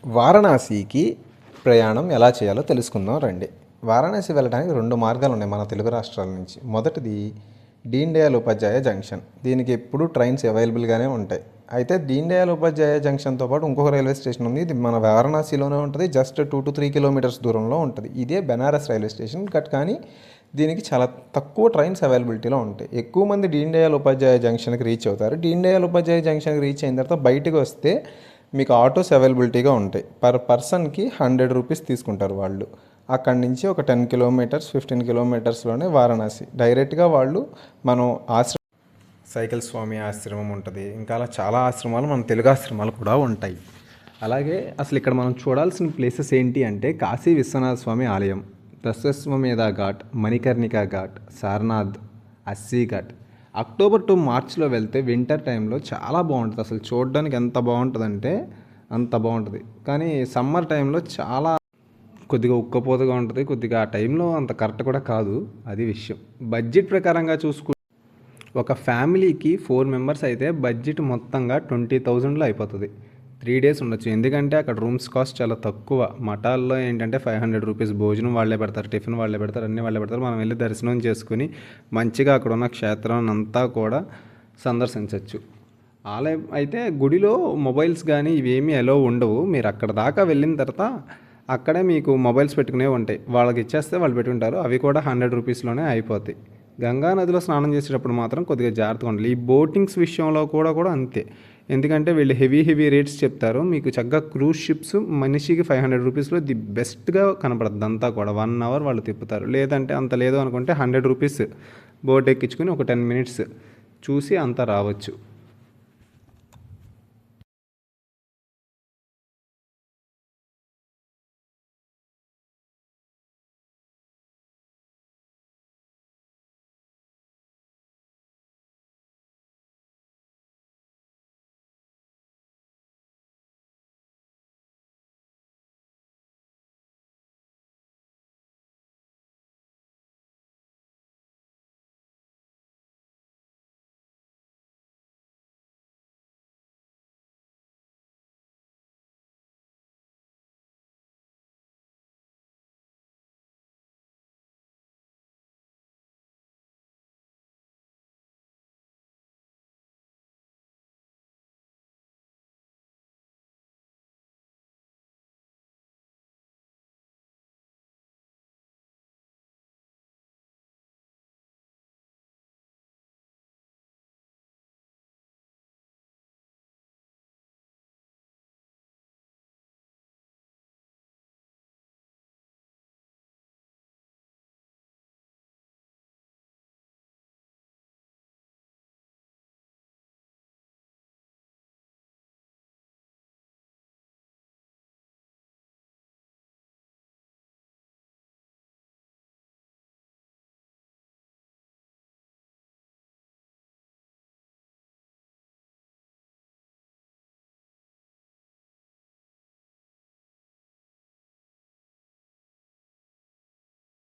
వారణాసికి ప్రయాణం ఎలా చేయాలో తెలుసుకుందాం రండి. వారణాసి వెళ్ళడానికి 2 మార్గాలు ఉన్నాయి మన తెలుగు రాష్ట్రాల నుంచి. మొదటిది దీన్ దయాళ్ ఉపాధ్యాయ జంక్షన్. దీనికి ఎప్పుడూ ట్రైన్స్ అవైలబుల్గానే ఉంటాయి. అయితే దీన్ దయాళ్ ఉపాధ్యాయ జంక్షన్తో పాటు ఇంకొక రైల్వే స్టేషన్ ఉంది. ఇది మన వారణాసిలోనే ఉంటుంది. జస్ట్ 2 to 3 కిలోమీటర్స్ దూరంలో ఉంటుంది. ఇదే బెనారస్ రైల్వే స్టేషన్. కానీ దీనికి చాలా తక్కువ ట్రైన్స్ అవైలబిలిటీలో ఉంటాయి. ఎక్కువ మంది దీన్ దయాళ్ ఉపాధ్యాయ జంక్షన్కి రీచ్ అవుతారు. దీన్ దయాళ్ ఉపాధ్యాయ జంక్షన్కి రీచ్ అయిన తర్వాత బయటకు వస్తే మీకు ఆటోస్ అవైలబిలిటీగా ఉంటాయి. పర్ పర్సన్కి 100 రూపీస్ తీసుకుంటారు వాళ్ళు. అక్కడి నుంచి ఒక 10 కిలోమీటర్స్ 15 కిలోమీటర్స్లోనే వారణాసి. డైరెక్ట్గా వాళ్ళు మనం సైకిల్ స్వామి ఆశ్రమం ఉంటుంది. ఇంకా అలా చాలా ఆశ్రమాలు, మన తెలుగు ఆశ్రమాలు కూడా ఉంటాయి. అలాగే అసలు ఇక్కడ మనం చూడాల్సిన ప్లేసెస్ ఏంటి అంటే కాశీ విశ్వనాథ స్వామి ఆలయం, దశాశ్వమేధ ఘాట్, మణికర్ణికా ఘాట్, సారనాథ్, అస్సీ ఘాట్. అక్టోబర్ టు మార్చ్లో వెళ్తే వింటర్ టైంలో చాలా బాగుంటుంది. అసలు చూడడానికి ఎంత బాగుంటుందంటే అంత బాగుంటుంది. కానీ సమ్మర్ టైంలో చాలా కొద్దిగా ఉక్కపోతగా ఉంటుంది. కొద్దిగా ఆ టైంలో అంత కరెక్ట్ కూడా కాదు. అది విషయం. బడ్జెట్ ప్రకారంగా ఒక ఫ్యామిలీకి 4 మెంబర్స్ అయితే బడ్జెట్ మొత్తంగా 20,000లో అయిపోతుంది. 3 days ఉండొచ్చు. ఎందుకంటే అక్కడ రూమ్స్ కాస్ట్ చాలా తక్కువ. మఠాల్లో ఏంటంటే 500 రూపీస్ భోజనం వాళ్ళే పెడతారు, టిఫిన్ వాళ్ళే పెడతారు, అన్నీ వాళ్ళే పెడతారు. మనం వెళ్ళి దర్శనం చేసుకుని మంచిగా అక్కడ ఉన్న క్షేత్రాన్ని అంతా కూడా సందర్శించవచ్చు. ఆలయం అయితే గుడిలో మొబైల్స్ కానీ ఇవేమీ అలో ఉండవు. మీరు అక్కడ దాకా వెళ్ళిన తర్వాత అక్కడే మీకు మొబైల్స్ పెట్టుకునే ఉంటాయి. వాళ్ళకి ఇచ్చేస్తే వాళ్ళు పెట్టుకుంటారు. అవి కూడా 100 రూపీస్లోనే అయిపోతాయి. గంగా నదిలో స్నానం చేసేటప్పుడు మాత్రం కొద్దిగా జాగ్రత్తగా ఉండాలి. ఈ బోటింగ్స్ విషయంలో కూడా అంతే. ఎందుకంటే వీళ్ళు హెవీ రేట్స్ చెప్తారు. మీకు చక్కగా క్రూజ్ షిప్స్ మనిషికి 500 రూపీస్లో ది బెస్ట్గా కనపడుతుంది. అంతా కూడా 1 hour వాళ్ళు తిప్పుతారు. లేదంటే అంత లేదు అనుకుంటే 100 రూపీస్ బోట్ ఎక్కించుకుని ఒక 10 minutes చూసి అంతా రావచ్చు.